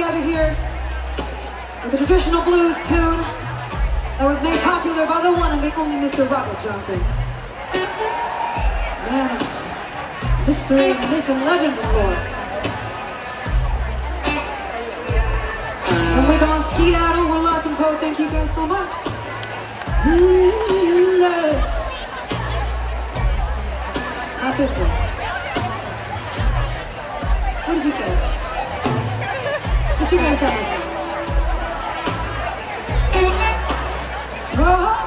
together here with a traditional blues tune that was made popular by the one and the only Mr. Robert Johnson. Man of mystery, myth, and legend, Lord. And we're gonna skeet out over Larkin Poe. Thank you guys so much. Yeah. My sister. What did you say? What you guys have to say? Oh.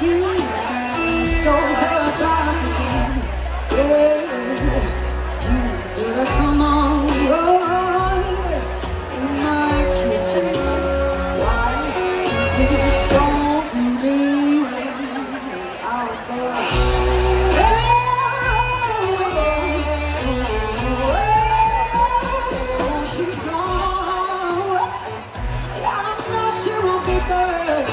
You stole her back again. Yeah, you better come on in my kitchen. Why? 'Cause it's going to be out there. Oh, she's gone. I know she won't be back.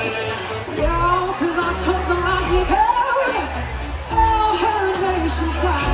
Cause I took the last week out her nation's side.